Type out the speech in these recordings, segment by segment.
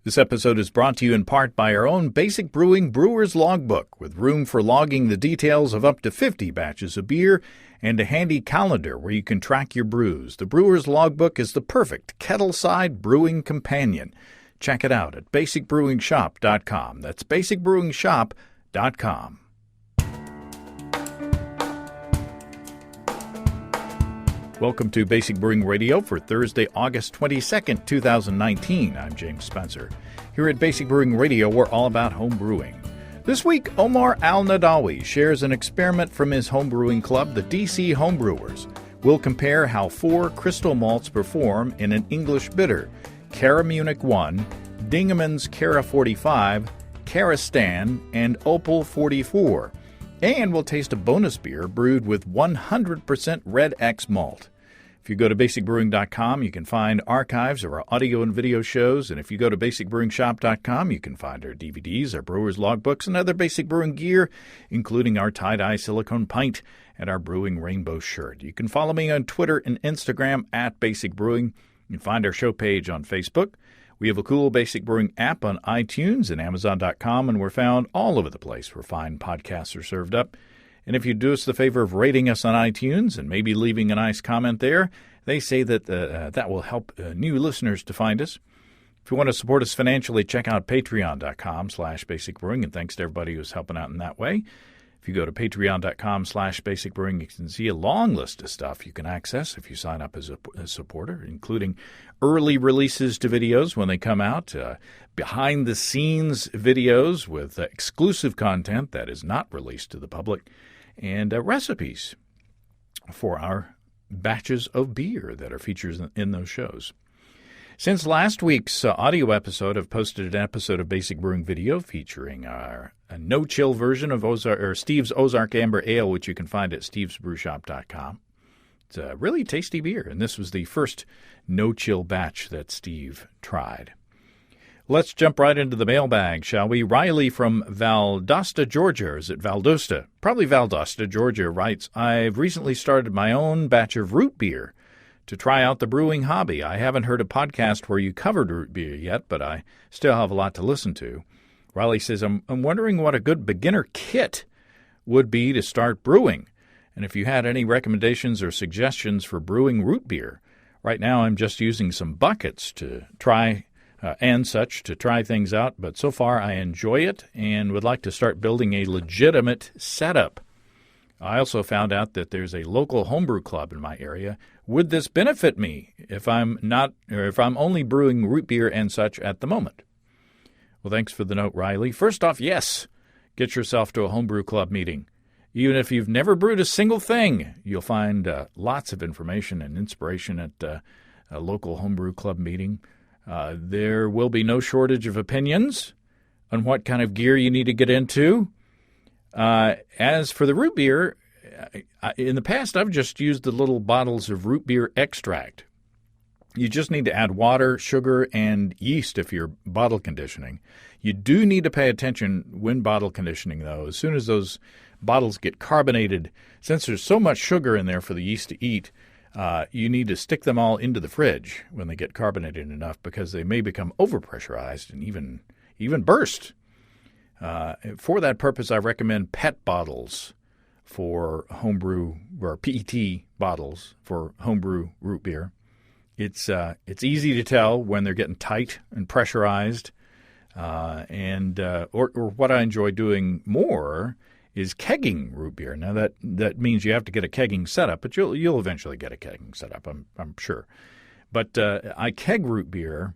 This episode is brought to you in part by our own Basic Brewing Brewer's Logbook, with room for logging the details of up to 50 batches of beer and a handy calendar where you can track your brews. The Brewer's Logbook is the perfect kettle-side brewing companion. Check it out at basicbrewingshop.com. That's basicbrewingshop.com. Welcome to Basic Brewing Radio for Thursday, August 22nd, 2019. I'm James Spencer. Here at Basic Brewing Radio, we're all about home brewing. This week, Omar Al-Nidawi shares an experiment from his homebrewing club, the DC Homebrewers. We'll compare how 4 crystal malts perform in an English bitter: Caramunich 1, Dingemans Cara 45, Carastan and Opal 44. And we'll taste a bonus beer brewed with 100% Red X malt. If you go to basicbrewing.com, you can find archives of our audio and video shows. And if you go to basicbrewingshop.com, you can find our DVDs, our brewer's logbooks, and other basic brewing gear, including our tie-dye silicone pint and our brewing rainbow shirt. You can follow me on Twitter and Instagram at Basic Brewing. You can find our show page on Facebook. We have a cool Basic Brewing app on iTunes and Amazon.com, and we're found all over the place where fine podcasts are served up. And if you do us the favor of rating us on iTunes and maybe leaving a nice comment there, they say that that will help new listeners to find us. If you want to support us financially, check out patreon.com/basicbrewing, and thanks to everybody who's helping out in that way. If you go to patreon.com/basicbrewing, you can see a long list of stuff you can access if you sign up as a supporter, including early releases to videos when they come out, behind-the-scenes videos with exclusive content that is not released to the public, and recipes for our batches of beer that are featured in those shows. Since last week's audio episode, I've posted an episode of Basic Brewing Video featuring a no-chill version of Steve's Ozark Amber Ale, which you can find at stevesbrewshop.com. It's a really tasty beer, and this was the first no-chill batch that Steve tried. Let's jump right into the mailbag, shall we? Riley from Valdosta, Georgia, or is it Valdosta? Probably Valdosta, Georgia, writes, I've recently started my own batch of root beer to try out the brewing hobby. I haven't heard a podcast where you covered root beer yet, but I still have a lot to listen to. Riley says, I'm wondering what a good beginner kit would be to start brewing, and if you had any recommendations or suggestions for brewing root beer. Right now I'm just using some buckets to try to try things out, but so far I enjoy it and would like to start building a legitimate setup. I also found out that there's a local homebrew club in my area. Would this benefit me if I'm only brewing root beer and such at the moment? Well, thanks for the note, Riley. First off, yes, get yourself to a homebrew club meeting. Even if you've never brewed a single thing, you'll find lots of information and inspiration at a local homebrew club meeting. There will be no shortage of opinions on what kind of gear you need to get into. As for the root beer, in the past I've just used the little bottles of root beer extract. You just need to add water, sugar, and yeast if you're bottle conditioning. You do need to pay attention when bottle conditioning, though. As soon as those bottles get carbonated, since there's so much sugar in there for the yeast to eat, you need to stick them all into the fridge when they get carbonated enough, because they may become overpressurized and even burst. For that purpose, I recommend PET bottles for homebrew, or PET bottles for homebrew root beer. It's easy to tell when they're getting tight and pressurized, or what I enjoy doing more is kegging root beer. Now that means you have to get a kegging setup, but you'll eventually get a kegging setup, I'm sure. But I keg root beer,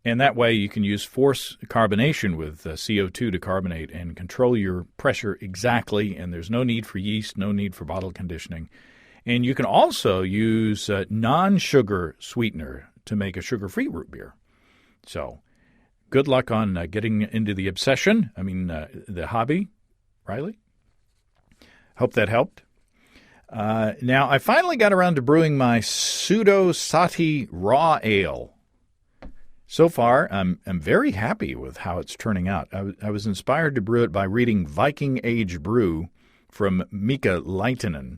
and that way you can use force carbonation with CO2 to carbonate and control your pressure exactly, and there's no need for yeast, no need for bottle conditioning. And you can also use non-sugar sweetener to make a sugar-free root beer. So good luck on getting into the the hobby, Riley. Hope that helped. Now, I finally got around to brewing my Pseudo Sati Raw Ale. So far, I'm very happy with how it's turning out. I was inspired to brew it by reading Viking Age Brew from Mika Leitinen,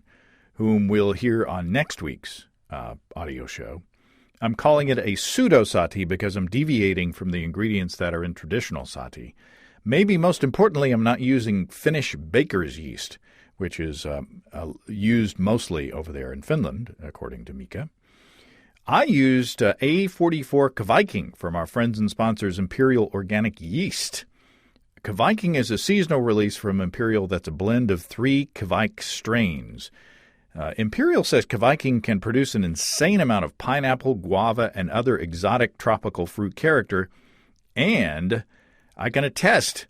whom we'll hear on next week's audio show. I'm calling it a pseudo sati because I'm deviating from the ingredients that are in traditional sati. Maybe most importantly, I'm not using Finnish baker's yeast, which is used mostly over there in Finland, according to Mika. I used A44 Kviking from our friends and sponsors Imperial Organic Yeast. Kviking is a seasonal release from Imperial that's a blend of 3 Kvike strains. Imperial says Kviking can produce an insane amount of pineapple, guava, and other exotic tropical fruit character, and I can attest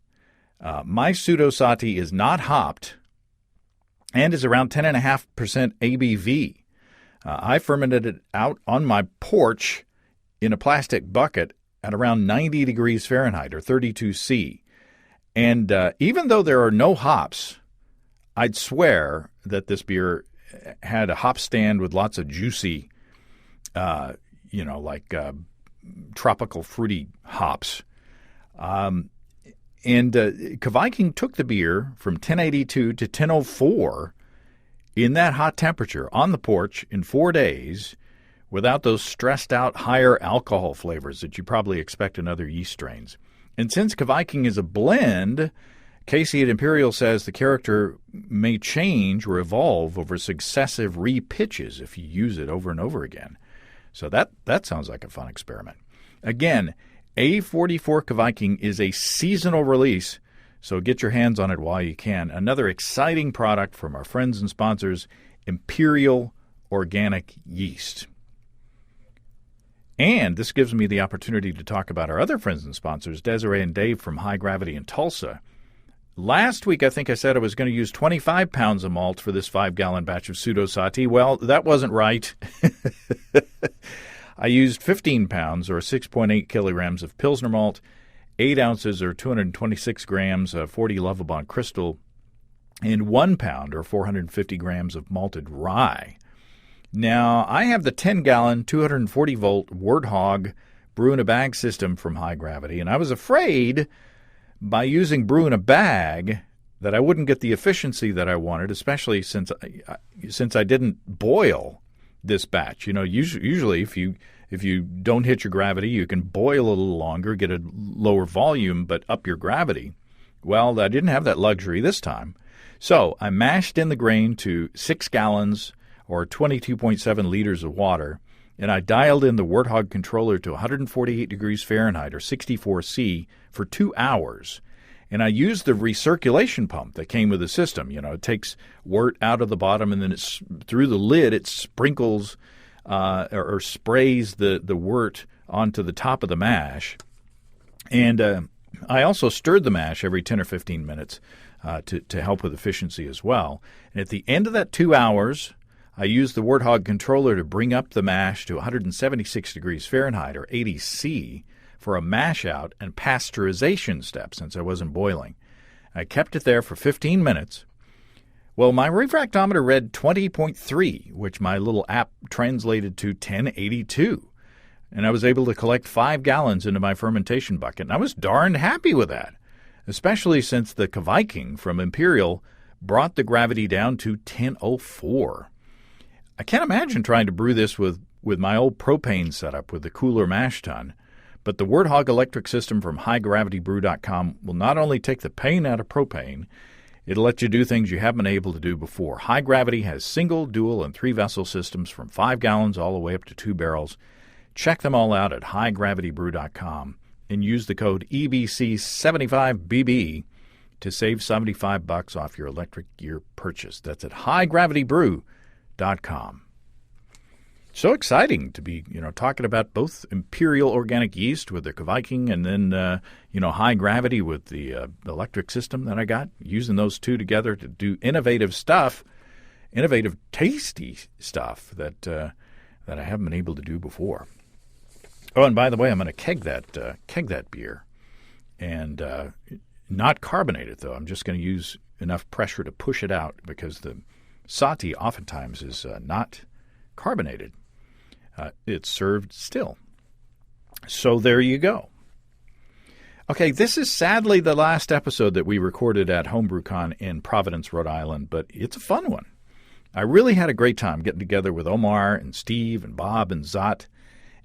my pseudo sati is not hopped and is around 10.5% ABV. I fermented it out on my porch in a plastic bucket at around 90 degrees Fahrenheit or 32 C. And even though there are no hops, I'd swear that this beer had a hop stand with lots of juicy, tropical fruity hops. Kviking took the beer from 1082 to 1004 in that hot temperature on the porch in 4 days without those stressed-out higher alcohol flavors that you probably expect in other yeast strains. And since Kviking is a blend, Casey at Imperial says the character may change or evolve over successive repitches if you use it over and over again. So that sounds like a fun experiment. Again, A44 Kviking is a seasonal release, so get your hands on it while you can. Another exciting product from our friends and sponsors, Imperial Organic Yeast. And this gives me the opportunity to talk about our other friends and sponsors, Desiree and Dave from High Gravity in Tulsa. Last week, I think I said I was going to use 25 pounds of malt for this 5-gallon batch of pseudo sati. Well, that wasn't right. I used 15 pounds or 6.8 kilograms of Pilsner malt, 8 ounces or 226 grams of 40 Lovibond Crystal, and 1 pound or 450 grams of malted rye. Now, I have the 10-gallon, 240-volt Warthog brew-in-a-bag system from High Gravity, and I was afraid by using brew in a bag that I wouldn't get the efficiency that I wanted, especially since I didn't boil this batch. You know, usually if you don't hit your gravity, you can boil a little longer, get a lower volume, but up your gravity. Well, I didn't have that luxury this time. So I mashed in the grain to 6 gallons or 22.7 liters of water, and I dialed in the Warthog controller to 148 degrees Fahrenheit or 64 C for 2 hours. And I used the recirculation pump that came with the system. You know, it takes wort out of the bottom, and then it's through the lid, it sprinkles or sprays the wort onto the top of the mash. And I also stirred the mash every 10 or 15 minutes to help with efficiency as well. And at the end of that 2 hours, I used the Warthog controller to bring up the mash to 176 degrees Fahrenheit or 80 C for a mash out and pasteurization step since I wasn't boiling. I kept it there for 15 minutes. Well, my refractometer read 20.3, which my little app translated to 1082. And I was able to collect 5 gallons into my fermentation bucket. And I was darned happy with that, especially since the Kviking from Imperial brought the gravity down to 1004. I can't imagine trying to brew this with my old propane setup with the cooler mash tun. But the Warthog electric system from HighGravityBrew.com will not only take the pain out of propane, it'll let you do things you haven't been able to do before. High Gravity has single, dual, and 3-vessel systems from 5 gallons all the way up to 2 barrels. Check them all out at HighGravityBrew.com and use the code EBC75BB to save $75 off your electric gear purchase. That's at HighGravityBrew.com. So exciting to be, talking about both Imperial Organic Yeast with the Kviking and then, High Gravity with the electric system that I got, using those two together to do innovative stuff, innovative, tasty stuff that I haven't been able to do before. Oh, and by the way, I'm going to keg that beer, and not carbonate it, though. I'm just going to use enough pressure to push it out because the sati oftentimes is not carbonated. It's served still. So there you go. Okay, this is sadly the last episode that we recorded at HomebrewCon in Providence, Rhode Island, but it's a fun one. I really had a great time getting together with Omar and Steve and Bob and Zot,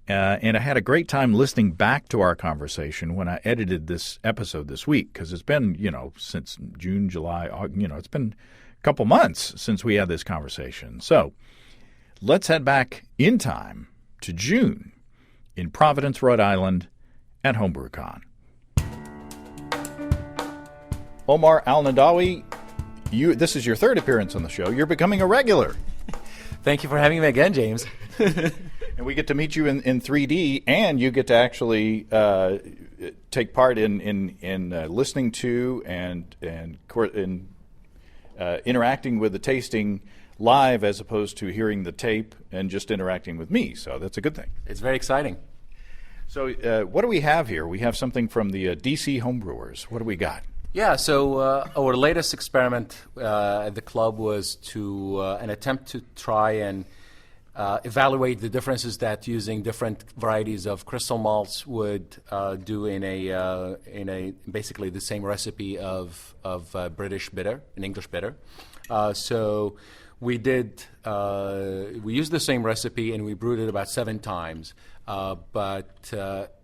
And I had a great time listening back to our conversation when I edited this episode this week, because it's been, since June, July, it's been a couple months since we had this conversation. So let's head back in time to June in Providence, Rhode Island at HomebrewCon. Omar Al-Nidawi, this is your third appearance on the show. You're becoming a regular. Thank you for having me again, James. And we get to meet you in 3D, and you get to actually take part in listening to and interacting with the tasting live, as opposed to hearing the tape and just interacting with me. So that's a good thing. It's very exciting. So what do we have here? We have something from the DC Homebrewers. What do we got? Yeah, so our latest experiment at the club was an attempt to try and evaluate the differences that using different varieties of crystal malts would do in a basically the same recipe of British bitter, an English bitter. So we used the same recipe and we brewed it about 7 times. But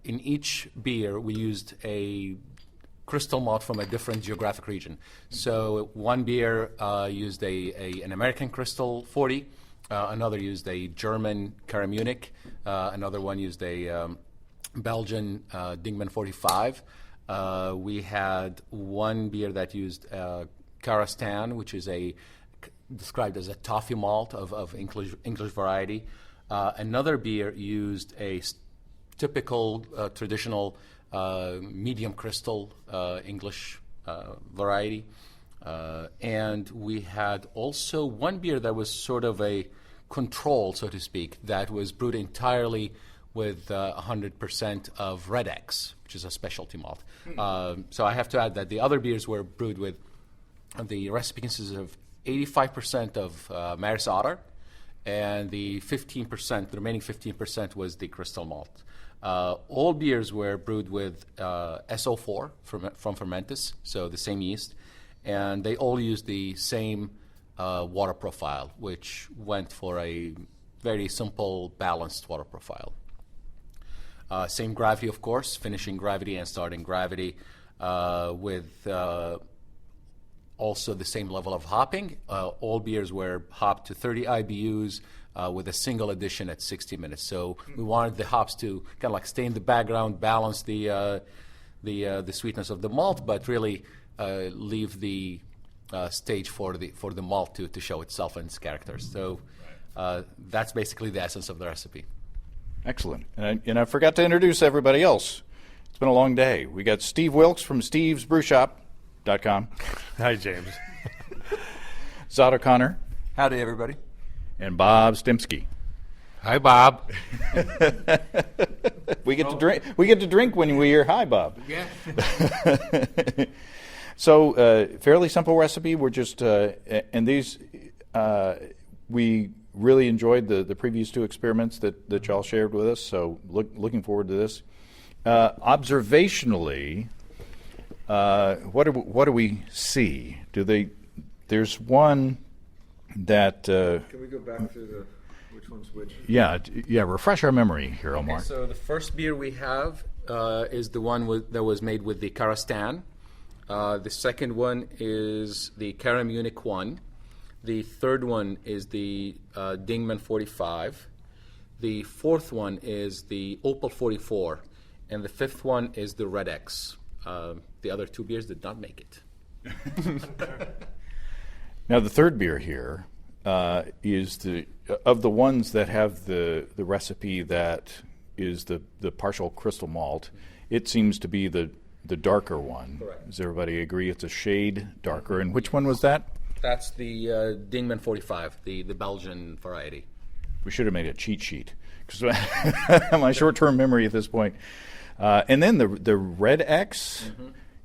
in each beer we used a crystal malt from a different geographic region. So one beer used an American Crystal 40. Another used a German Caramunich. Another one used a Belgian Dingemans 45. We had one beer that used Carastan, which is described as a toffee malt of English variety. Another beer used a typical traditional medium crystal English variety. And we had also one beer that was sort of a control, so to speak, that was brewed entirely with 100% of Red X, which is a specialty malt. So I have to add that the other beers were brewed with the recipe consisted of 85% of Maris Otter, and the remaining 15% was the crystal malt. All beers were brewed with SO4 from Fermentis, so the same yeast. And they all used the same water profile, which went for a very simple, balanced water profile. Same gravity, of course, finishing gravity and starting gravity, with also the same level of hopping. All beers were hopped to 30 IBUs with a single addition at 60 minutes. So we wanted the hops to kind of like stay in the background, balance the sweetness of the malt, but really leave the stage for the malt to show itself and its characters. So that's basically the essence of the recipe. Excellent. And I forgot to introduce everybody else. It's been a long day. We got Steve Wilkes from stevesbrewshop.com. Hi, James. Zod O'Connor. Howdy, everybody. And Bob Stimsky. Hi, Bob. We get to drink when we hear hi, Bob. Yeah. So, fairly simple recipe. We're just and these we really enjoyed the previous 2 experiments that y'all shared with us. So, looking forward to this. Observationally, what do we see? There's one that. Can we go back through which one's which? Yeah. Refresh our memory here, Omar. Okay, so the first beer we have is the one that was made with the Carastan. The second one is the Caramunich 1. The third one is the Dingemans 45. The fourth one is the Opal 44. And the fifth one is the Red X. The other 2 beers did not make it. Now, the third beer here is of the ones that have the recipe that is the partial crystal malt. It seems to be the darker one. Correct. Does everybody agree it's a shade darker? And which one was that? That's the Dingemans 45, the Belgian variety. We should have made a cheat sheet, because my short-term memory at this point. And then the Red X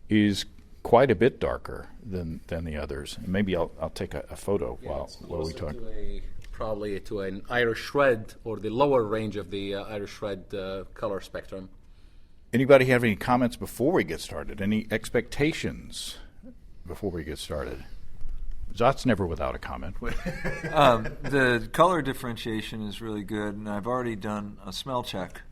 is quite a bit darker than the others. And maybe I'll take a photo while we talk. Probably to an Irish Red, or the lower range of the Irish Red color spectrum. Anybody have any comments before we get started? Any expectations before we get started? Zot's never without a comment. The color differentiation is really good, and I've already done a smell check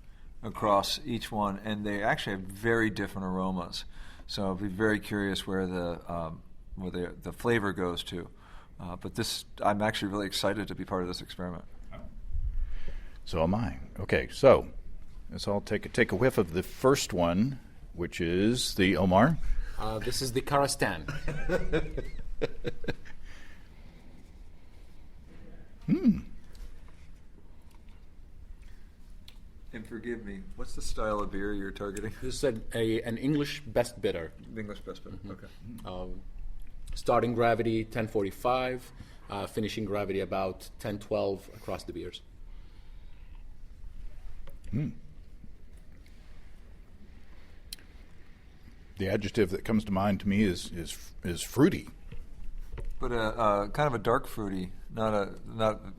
across each one, and they actually have very different aromas. So I'll be very curious where the flavor goes to. But I'm actually really excited to be part of this experiment. So am I. Okay, so let's all take a whiff of the first one, which is the Omar. This is the Carastan. And forgive me, what's the style of beer you're targeting? This is an English best bitter. English best bitter. Okay. Starting gravity 1045, finishing gravity about 1012 across the beers. The adjective that comes to mind to me is fruity. But kind of a dark fruity. Not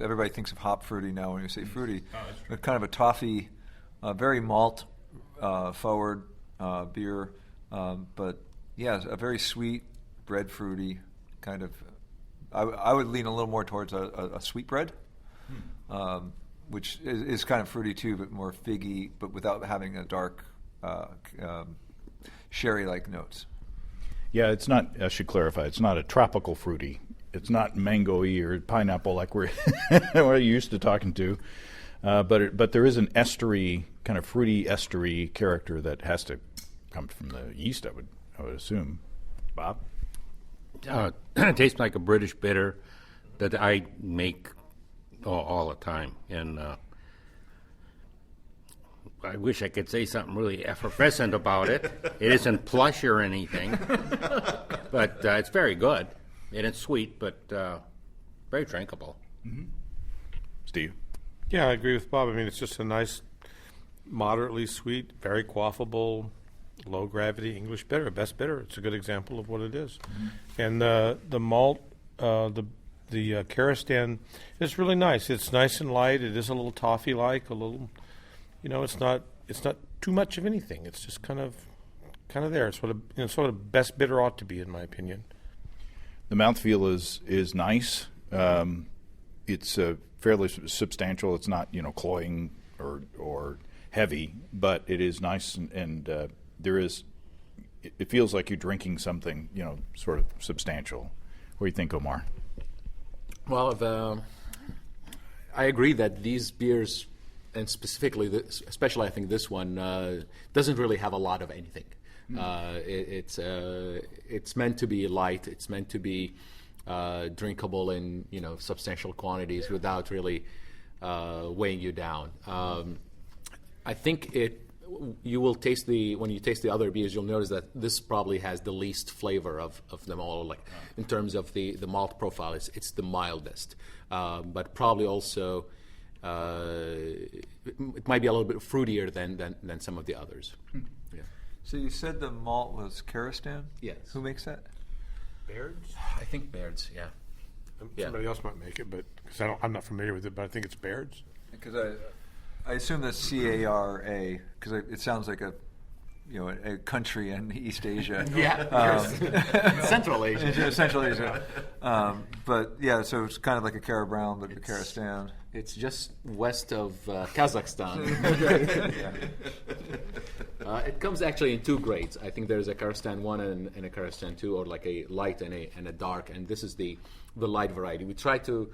everybody thinks of hop fruity now when you say fruity. Oh, that's true. But kind of a toffee, very malt forward beer. But yeah, a very sweet, breadfruity kind of. I would lean a little more towards a sweet bread, which is kind of fruity too, but more figgy, but without having a dark sherry-like notes. Yeah, it's not. I should clarify. It's not a tropical fruity. It's not mango-y or pineapple like we're used to talking to. But there is an estery, kind of fruity estery character that has to come from the yeast. I would assume. Bob. It tastes like a British bitter that I make all the time, and I wish I could say something really effervescent about it. It isn't plush or anything, but it's very good, and it's sweet, but very drinkable. Mm-hmm. Steve? Yeah, I agree with Bob. I mean, it's just a nice, moderately sweet, very quaffable, low-gravity English bitter, best bitter. It's a good example of what it is. Mm-hmm. And the malt, the Carastan is really nice. It's nice and light. It is a little toffee-like, a little... it's not too much of anything. It's just kind of there. It's what sort of best bitter ought to be, in my opinion. The mouthfeel is nice. It's fairly substantial. It's not cloying or heavy, but it is nice and there is. It feels like you're drinking something sort of substantial. What do you think, Omar? Well, I agree that these beers. And specifically, especially I think this one doesn't really have a lot of anything. It's meant to be light. It's meant to be drinkable in substantial quantities without really weighing you down. I think you will taste when you taste the other beers, you'll notice that this probably has the least flavor of them all. Like in terms of the malt profile, it's the mildest, but probably also. It might be a little bit fruitier than some of the others. Yeah. So you said the malt was Carastan? Yes. Who makes that? Baird's? I think Baird's, yeah. Somebody else might make it, but because I'm not familiar with it, but I think it's Baird's. Because I assume that's Cara, because it sounds like a country in East Asia. Central Asia. Central Asia. But yeah, so it's kind of like a Cara Brown, but a Carastan. It's just west of Kazakhstan. It comes actually in two grades. I think there's a Carastan 1 and a Carastan 2, or like a light and a dark, and this is the light variety. We try to,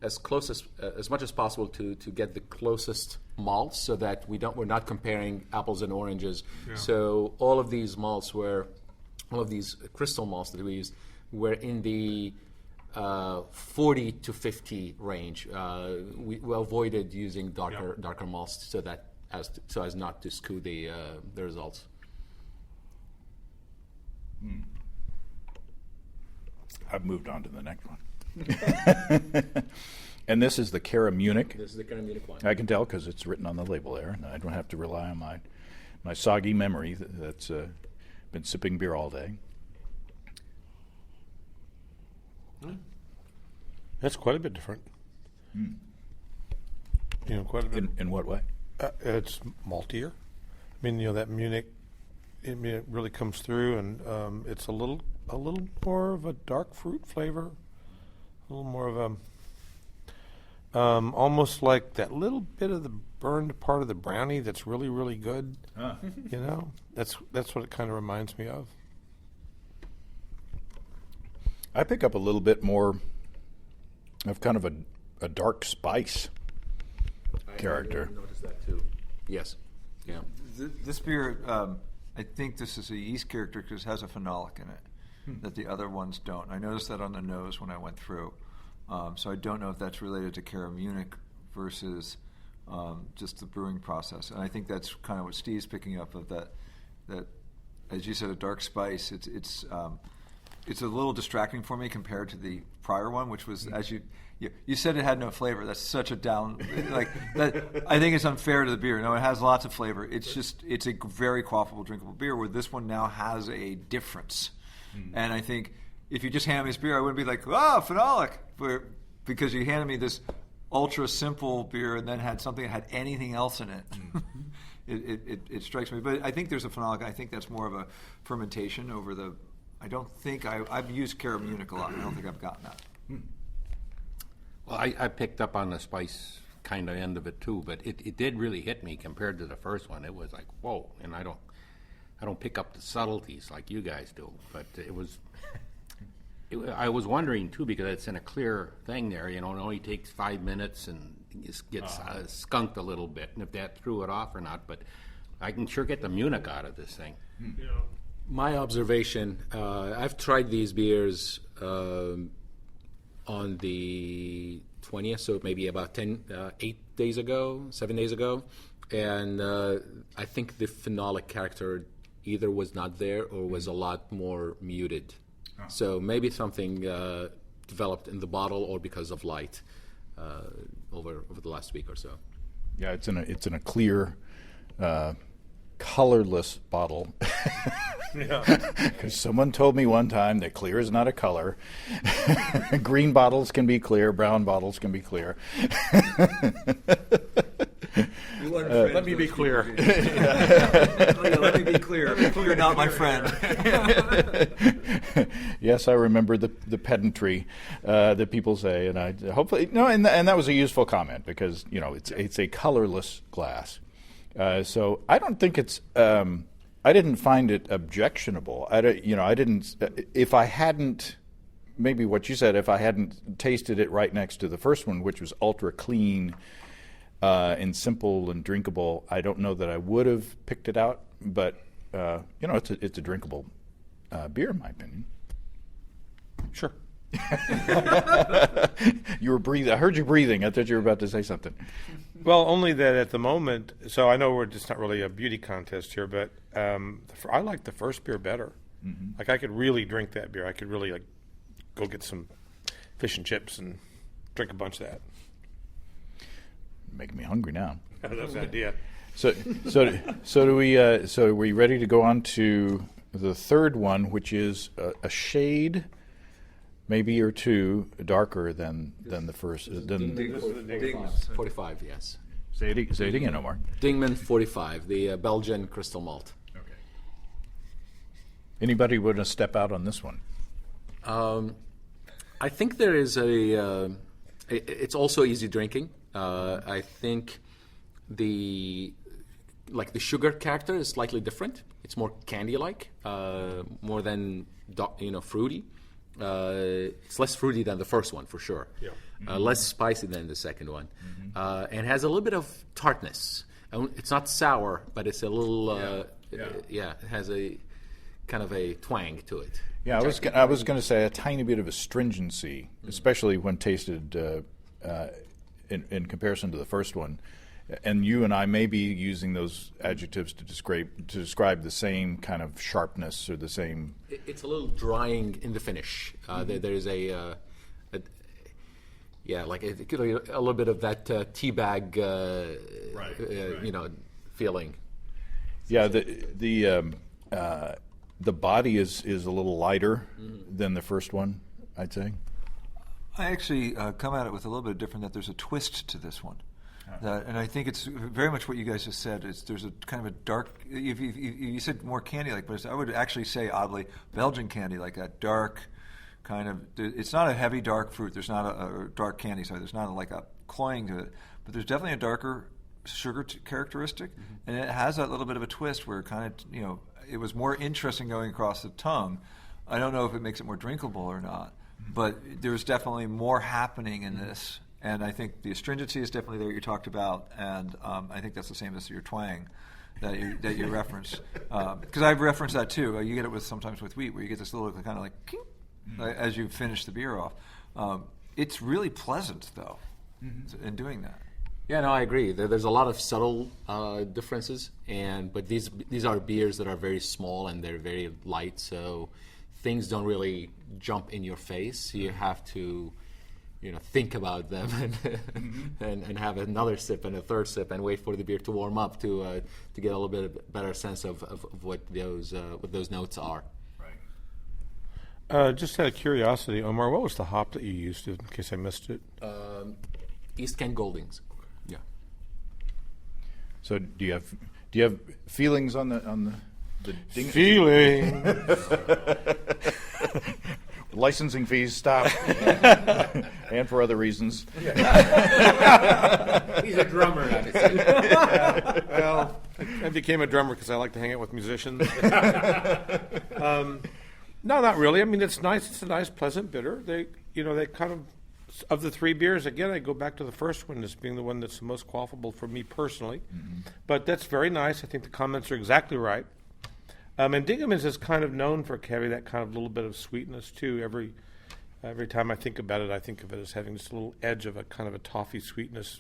as much as possible, to get the closest malts so that we're not comparing apples and oranges. Yeah. So all of these crystal malts that we used were in the 40 to 50 range. We avoided using darker malts so as not to skew the results. I've moved on to the next one. And this is the Caramunich. This is the Caramunich wine. I can tell because it's written on the label there, and I don't have to rely on my soggy memory that's been sipping beer all day. That's quite a bit different. Quite a bit. In what way? It's maltier. I mean, that Munich, it really comes through, and it's a little more of a dark fruit flavor, a little more of a almost like that little bit of the burned part of the brownie that's really, really good. You know, that's what it kind of reminds me of. I pick up a little bit more of kind of a dark spice character. I noticed that too. Yes. Yeah. This beer, I think this is a yeast character because it has a phenolic in it that the other ones don't. I noticed that on the nose when I went through. So I don't know if that's related to Caramunich versus just the brewing process. And I think that's kind of what Steve's picking up of that as you said, a dark spice. It's a little distracting for me compared to the prior one, which was as you said it had no flavor. That's such a down like that. I think it's unfair to the beer. No, it has lots of flavor. It's a very quaffable, drinkable beer. Where this one now has a difference, and I think if you just handed me this beer, I wouldn't be like, phenolic, because you handed me this ultra simple beer and then had something that had anything else in it. It strikes me, but I think there's a phenolic. I think that's more of a fermentation over the. I don't think I've used Caramunich a lot. I don't think I've gotten that. Well, I picked up on the spice kind of end of it too, but it did really hit me compared to the first one. It was like, whoa, and I don't pick up the subtleties like you guys do, but it was. I was wondering too, because it's in a clear thing there. You know, it only takes 5 minutes and it gets skunked a little bit, and if that threw it off or not. But I can sure get the Munich out of this thing. Yeah. My observation, I've tried these beers on the 20th, so maybe about 8 days ago, 7 days ago, and I think the phenolic character either was not there or was a lot more muted. So maybe something developed in the bottle or because of light over the last week or so. Yeah, it's in a clear, colorless bottle. Because someone told me one time that clear is not a color. Green bottles can be clear, brown bottles can be clear. Let me be clear. Let me be clear. You're not my friend. Yes, I remember the pedantry that people say, and I hopefully no, and that was a useful comment because it's a colorless glass. So I don't think it's. I didn't find it objectionable. I didn't. If I hadn't, maybe what you said, if I hadn't tasted it right next to the first one, which was ultra clean and simple and drinkable, I don't know that I would have picked it out. But it's a drinkable beer, in my opinion. Sure. You were breathing. I heard you breathing. I thought you were about to say something. Well, only that at the moment, so I know we're just not really a beauty contest here, but I like the first beer better. Mm-hmm. Like I could really drink that beer. I could really go get some fish and chips and drink a bunch of that. Making me hungry now. That's the idea. So are we ready to go on to the third one, which is a shade, maybe or two darker than the first. Dingemans 45, yes. Say it again, Omar. Dingemans 45, the Belgian crystal malt. Okay. Anybody want to step out on this one? I think there is it's also easy drinking. I think the sugar character is slightly different. It's more candy-like, more than fruity. It's less fruity than the first one, for sure. Yeah. Less spicy than the second one. Mm-hmm. And has a little bit of tartness. It's not sour, but it's a little, it has a kind of a twang to it. Yeah, I was going to say a tiny bit of astringency, especially when tasted in comparison to the first one. And you and I may be using those adjectives to describe the same kind of sharpness or the same. It's a little drying in the finish. There's a little bit of that tea bag, feeling. Yeah, the body is a little lighter than the first one, I'd say. I actually come at it with a little bit different. That there's a twist to this one. And I think it's very much what you guys just said. There's a kind of a dark. If you said more candy-like, but I would actually say oddly Belgian candy, like that dark kind of. It's not a heavy dark fruit. There's not a dark candy. Sorry, there's not like a cloying to it. But there's definitely a darker sugar characteristic, and it has that little bit of a twist where it kind of, it was more interesting going across the tongue. I don't know if it makes it more drinkable or not, but there's definitely more happening in this. And I think the astringency is definitely there, you talked about, and I think that's the same as your twang that you reference. Because I've referenced that too. You get it sometimes with wheat, where you get this little kind of like king, as you finish the beer off. It's really pleasant, though, in doing that. Yeah, no, I agree. There's a lot of subtle differences, but these are beers that are very small and they're very light, so things don't really jump in your face. You have to, think about them and have another sip and a third sip and wait for the beer to warm up to get a little bit better sense of what those notes are. Just out of curiosity, Omar, what was the hop that you used, in case I missed it? East Kent Goldings. Yeah. So do you have feelings on the Dingemans? Feeling. Licensing fees stop, and for other reasons. He's a drummer. Well, I became a drummer because I like to hang out with musicians. No, not really. I mean, it's nice. It's a nice, pleasant bitter. They kind of the three beers, again, I go back to the first one as being the one that's the most quaffable for me personally. But that's very nice. I think the comments are exactly right. And Dingemans is kind of known for carrying that kind of little bit of sweetness, too. Every time I think about it, I think of it as having this little edge of a kind of a toffee sweetness,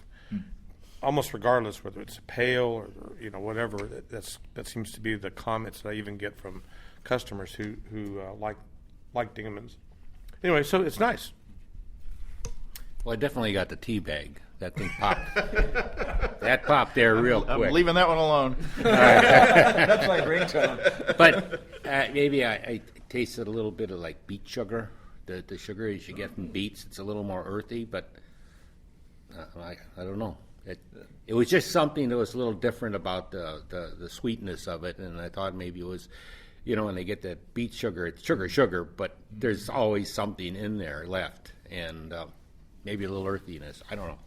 almost regardless whether it's a pale or whatever. That seems to be the comments that I even get from customers who like Dingemans. Anyway, so it's nice. Well, I definitely got the tea bag. That thing popped. That popped there real quick. I'm leaving that one alone. That's my ringtone. But maybe I tasted a little bit of like beet sugar. The sugar you should get from beets. It's a little more earthy, but I don't know. It was just something that was a little different about the sweetness of it, and I thought maybe it was, when they get that beet sugar, it's sugar, but there's always something in there left, and maybe a little earthiness. I don't know.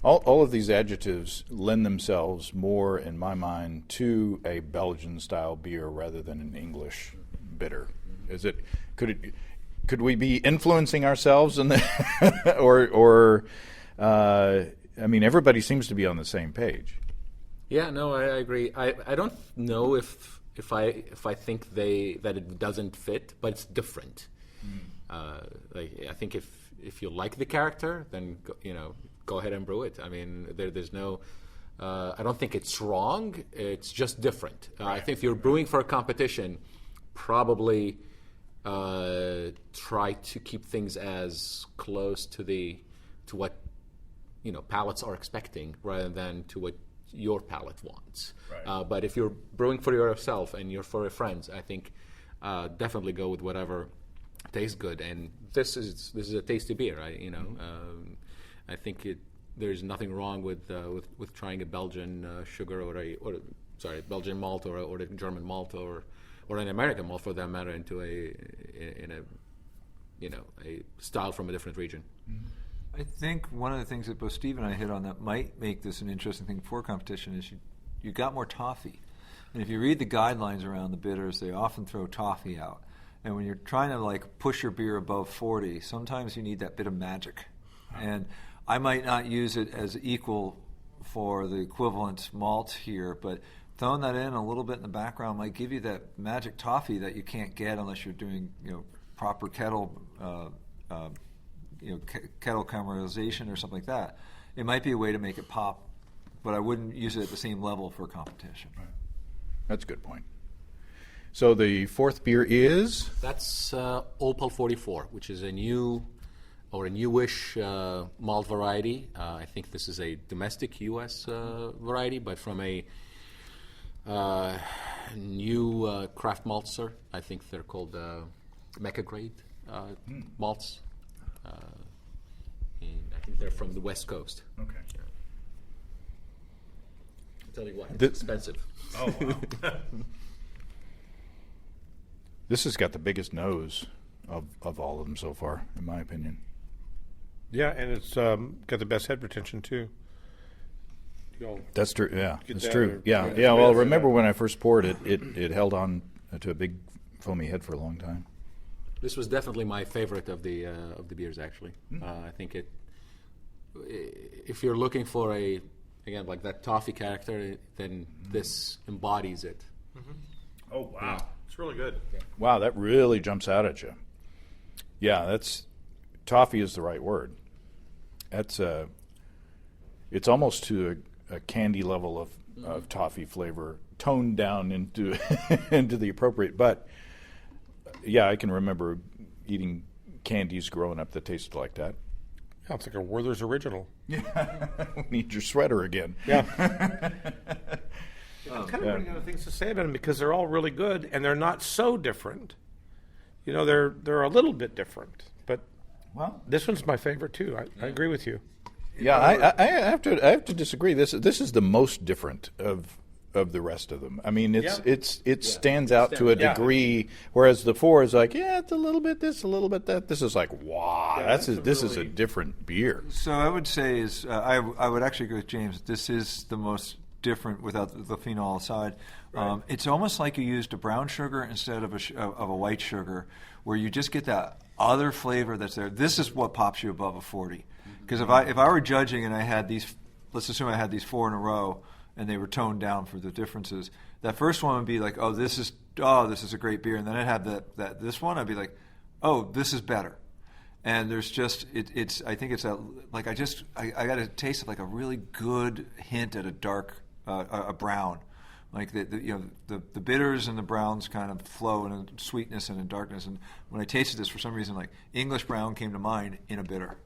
All of these adjectives lend themselves more, in my mind, to a Belgian-style beer rather than an English bitter. Could we be influencing ourselves in the or everybody seems to be on the same page. Yeah, no, I agree. I don't know if I think that it doesn't fit, but it's different. I think if you like the character, then go ahead and brew it. I mean, there's no. I don't think it's wrong. It's just different. I think if you're brewing for a competition, probably try to keep things as close to what palates are expecting, rather than to what your palate wants. Right. But if you're brewing for yourself and you're for your friends, I think definitely go with whatever tastes good. And this is a tasty beer. I think there's nothing wrong with trying a Belgian sugar or Belgian malt or a German malt or an American malt for that matter into a style from a different region. I think one of the things that both Steve and I hit on that might make this an interesting thing for competition is you got more toffee. And if you read the guidelines around the bitters, they often throw toffee out. And when you're trying to push your beer above 40, sometimes you need that bit of magic. And I might not use it as equal for the equivalent malt here, but throwing that in a little bit in the background might give you that magic toffee that you can't get unless you're doing proper kettle kettle caramelization or something like that. It might be a way to make it pop, but I wouldn't use it at the same level for competition. Right. That's a good point. So the fourth beer is? That's Opal 44, which is a new or a newish malt variety. I think this is a domestic U.S. Variety, but from a new craft maltster. I think they're called Mecca grade malts. And I think they're from the West Coast. Okay. Yeah. I'll tell you what, it's expensive. Oh, wow. This has got the biggest nose of all of them so far, in my opinion. Yeah, and it's got the best head retention too. That's true. Yeah, Get that's that true. or- Yeah, yeah, yeah. Well, it's remember better. when I first poured it, it held on to a big foamy head for a long time. This was definitely my favorite of the beers. Actually, I think it. If you're looking for again like that toffee character, then this embodies it. Oh wow, it's really good. Wow, that really jumps out at you. Yeah, that's toffee is the right word. That's it's almost to a candy level of toffee flavor, toned down into into the appropriate. But yeah, I can remember eating candies growing up that tasted like that. Yeah, it's like a Werther's original. Need your sweater again. Yeah. I'm kind of running out of things to say about them because they're all really good and they're not so different. You know, they're a little bit different, but Well, this one's my favorite too. I agree with you. yeah, I have to disagree. This is the most different of the rest of them. I mean, it stands out to a Yeah. degree, whereas the 4 is like, yeah, it's a little bit this, a little bit that. This is like, wow, this is a different beer. So I would say is I would actually agree with James. This is the most different without the phenol aside. It's almost like you used a brown sugar instead of a white sugar, where you just get that other flavor that's there. This is what pops you above a 40. Because if I were judging and I had these, let's assume I had these 4 in a row and they were toned down for the differences, that first one would be like, oh, this is a great beer, and then I'd have this one, I'd be like, oh, this is better. And there's just it's I think it's like I got a taste of like a really good hint at a dark a brown, like the bitters and the browns kind of flow in a sweetness and a darkness. And when I tasted this, for some reason, like English brown came to mind in a bitter.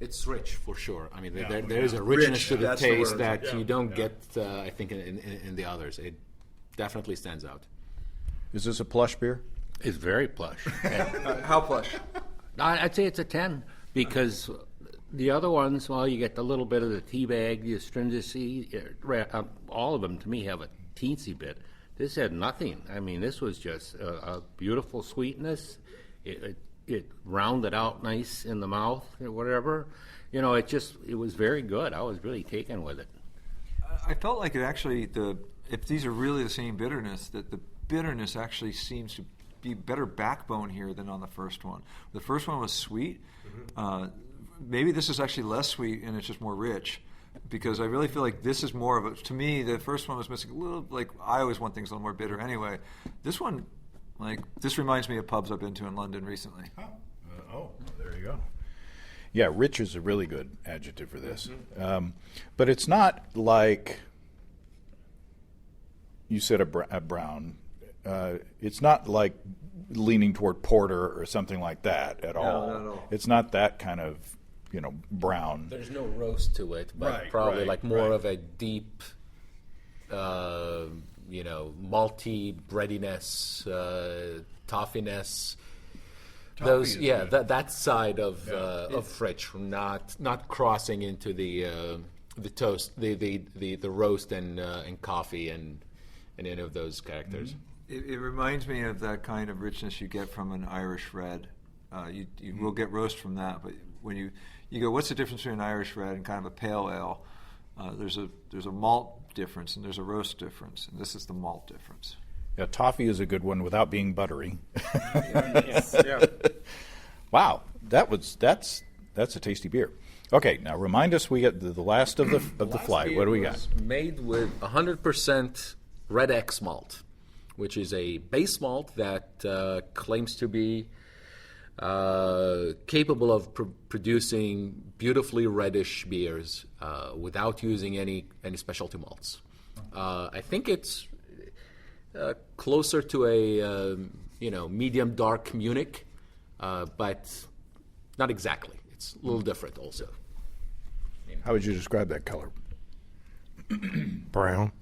It's rich for sure. I mean, there is a richness to the that's the taste word. that you don't get, I think, in the others. It definitely stands out. Is this a plush beer? It's very plush. How plush? I'd say it's a 10 because the other ones, well, you get the little bit of the tea bag, the astringency. All of them, to me, have a teensy bit. This had nothing. I mean, this was just a beautiful sweetness. It rounded out nice in the mouth or whatever. You know, it was very good. I was really taken with it. I felt like it actually if these are really the same bitterness, that the bitterness actually seems to be better backbone here than on the first one. The first one was sweet. Maybe this is actually less sweet and it's just more rich, because I really feel like this is more of a. To me, the first one was missing a little. Like I always want things a little more bitter. Anyway, this one, like this reminds me of pubs I've been to in London recently. There you go. Yeah, rich is a really good adjective for this. But it's not like you said a brown. It's not like leaning toward porter or something like that at all. not at all. It's not that kind of brown. There's no roast to it, but Right, probably right, like more right. of a deep, malty breadiness, toffiness. Those, is yeah, good. that side of Fritsch, not crossing into the toast, the roast and coffee and any of those characters. It reminds me of that kind of richness you get from an Irish red. You will get roast from that, but when you go, what's the difference between an Irish red and kind of a pale ale? There's a malt difference and there's a roast difference, and this is the malt difference. Yeah, toffee is a good one without being buttery. Yeah. Wow, that's a tasty beer. Okay, now remind us, we got the last of the flight. What do we got? Made with 100% Red X malt, which is a base malt that claims to be capable of producing beautifully reddish beers without using any specialty malts. I think it's closer to a medium dark Munich, but not exactly. It's a little different also. How would you describe that color? Brown.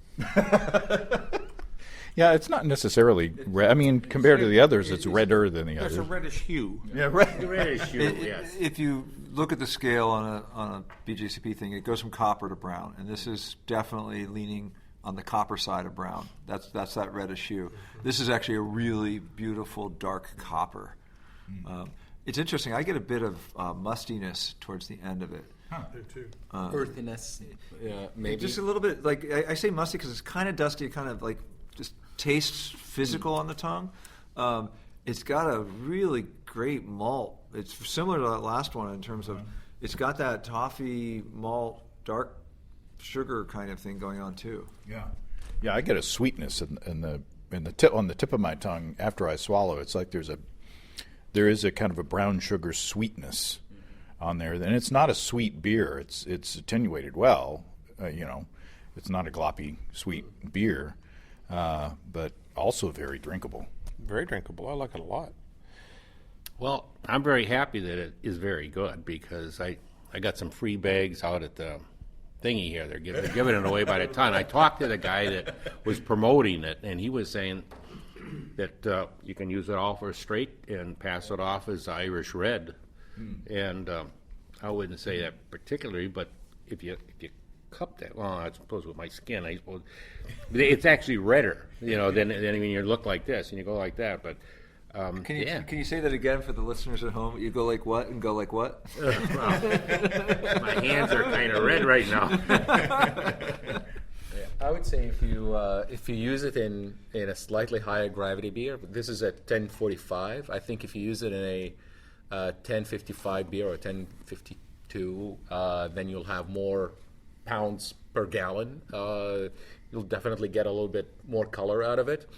Yeah, it's not necessarily red. I mean, compared to the others, it's redder than the There's others. a reddish hue. Yeah, right. Reddish hue, yes. If you look at the scale on a BJCP thing, it goes from copper to brown, and this is definitely leaning on the copper side of brown. That's that reddish hue. This is actually a really beautiful dark copper. It's interesting. I get a bit of mustiness towards the end of it. Earthiness, maybe. Just a little bit. Like I say musty because it's kind of dusty. It kind of like just tastes physical on the tongue. It's got a really great malt. It's similar to that last one in terms of it's got that toffee malt, dark sugar kind of thing going on too. Yeah, I get a sweetness in the tip on the tip of my tongue after I swallow. It's like there is a kind of a brown sugar sweetness on there, and it's not a sweet beer. It's attenuated well. It's not a gloppy sweet beer, but also very drinkable. Very drinkable. I like it a lot. Well, I'm very happy that it is very good because I got some free bags out at the thingy here. They're giving it away by the ton. I talked to the guy that was promoting it, and he was saying that you can use it all for straight and pass it off as Irish red. And I wouldn't say that particularly, but if you cup that, well, I suppose with my skin, I suppose it's actually redder, than when you look like this and you go like that. But can you say that again for the listeners at home? You go like what and go like what? Well, my hands are kind of red right now. I would say if you use it in a slightly higher gravity beer, this is at 1045. I think if you use it in a 1055 beer or 1052, then you'll have more pounds per gallon. You'll definitely get a little bit more color out of it.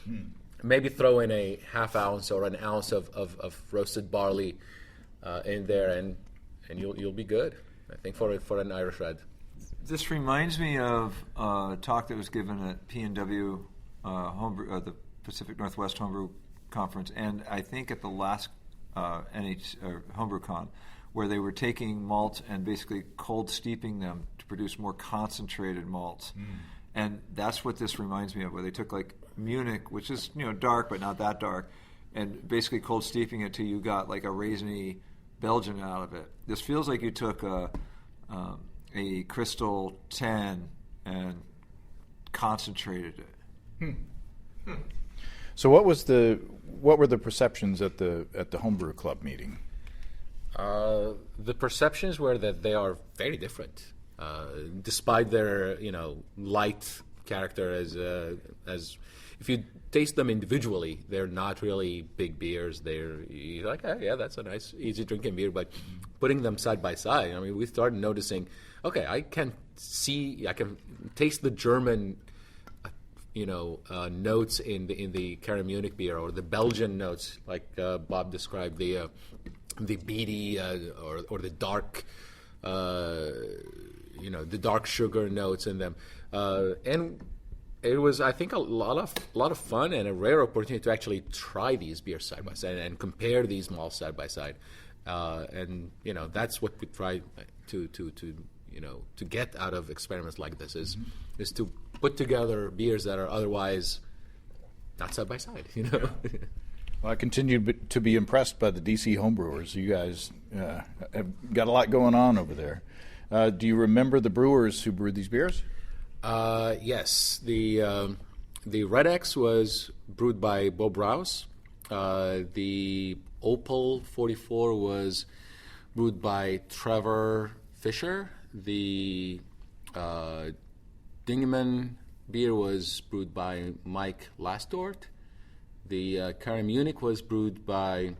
Maybe throw in a half ounce or an ounce of roasted barley in there, and you'll be good. I think for an Irish red. This reminds me of a talk that was given at P&W Homebrew, the Pacific Northwest Homebrew Conference, and I think at the last HomebrewCon, where they were taking malts and basically cold steeping them to produce more concentrated malts. And that's what this reminds me of, where they took like Munich, which is dark but not that dark, and basically cold steeping it till you got like a raisiny Belgian out of it. This feels like you took a Crystal 10 and concentrated it. So what were the perceptions at the Homebrew Club meeting? The perceptions were that they are very different, despite their light character. As if you taste them individually, they're not really big beers. You're like, oh, yeah, that's a nice, easy drinking beer. But putting them side by side, I mean, we started noticing, okay, I can taste the German notes in the Caramunich beer, or the Belgian notes, like Bob described, the beady or the dark, the dark sugar notes in them, and it was, I think, a lot of fun and a rare opportunity to actually try these beers side by side and compare these malts side by side, and that's what we try to get out of experiments like this is to put together beers that are otherwise not side by side. Well, I continue to be impressed by the DC homebrewers. You guys have got a lot going on over there. Do you remember the brewers who brewed these beers? Yes. The Red X was brewed by Bob Rouse. The Opal 44 was brewed by Trevor Fisher. The Dingemans beer was brewed by Mike Lastort. The Caramunich was brewed by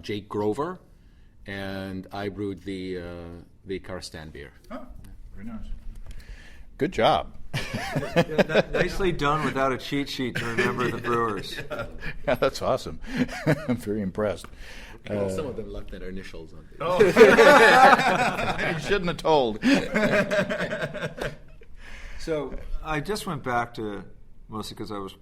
Jake Grover, and I brewed the Carastan beer. Oh, very nice. Good job. Nicely done without a cheat sheet to remember the brewers. Yeah, that's awesome. I'm very impressed. Some of them left their initials on it. Oh, you shouldn't have told. So I just went back to, mostly because I was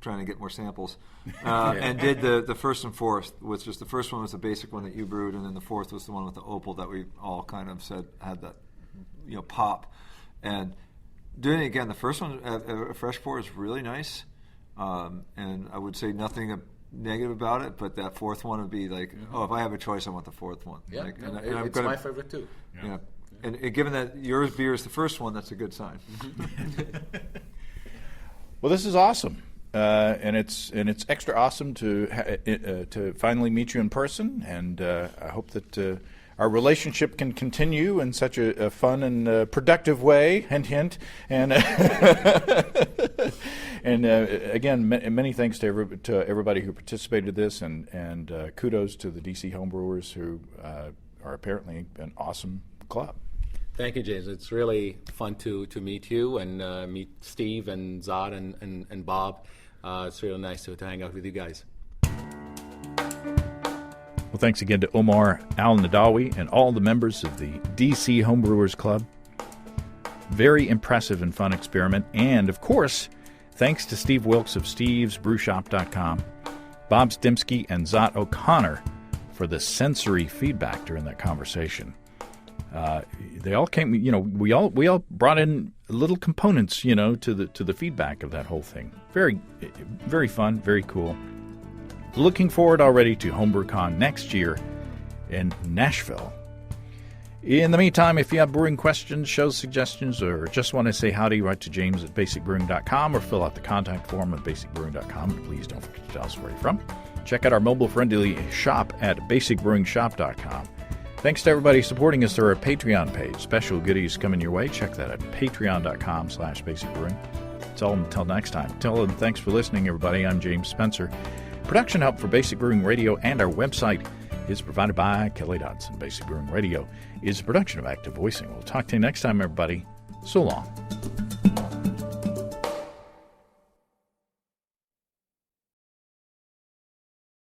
trying to get more samples, and did the first and fourth, which was the first one was the basic one that you brewed, and then the fourth was the one with the Opal that we all kind of said had that pop. And doing it again, the first one, a fresh pour, is really nice, and I would say nothing negative about it, but that fourth one would be like, oh, if I have a choice, I want the fourth one. Yeah, like, it's my favorite too. Yeah. And given that your beer is the first one, that's a good sign. Well, this is awesome. and it's extra awesome to finally meet you in person. And I hope that our relationship can continue in such a fun and productive way. Hint, hint. And and again, many thanks to everybody who participated in this, and kudos to the DC Homebrewers, who are apparently an awesome club. Thank you, James. It's really fun to meet you and meet Steve and Zod and Bob. It's really nice to hang out with you guys. Well, thanks again to Omar Al-Nidawi and all the members of the DC Homebrewers Club. Very impressive and fun experiment. And, of course, thanks to Steve Wilkes of stevesbrewshop.com, Bob Stimsky and Zot O'Connor for the sensory feedback during that conversation. They all came, we all brought in little components, to the feedback of that whole thing. Very, very fun, very cool. Looking forward already to HomebrewCon next year in Nashville. In the meantime, if you have brewing questions, show suggestions, or just want to say howdy, write to James at basicbrewing.com or fill out the contact form at basicbrewing.com. And please don't forget to tell us where you're from. Check out our mobile-friendly shop at basicbrewingshop.com. Thanks to everybody supporting us through our Patreon page. Special goodies coming your way. Check that at patreon.com/basicbrewing. That's all until next time. Thanks for listening, everybody. I'm James Spencer. Production help for Basic Brewing Radio and our website is provided by Kelly Dodson. Basic Brewing Radio is a production of Active Voicing. We'll talk to you next time, everybody. So long.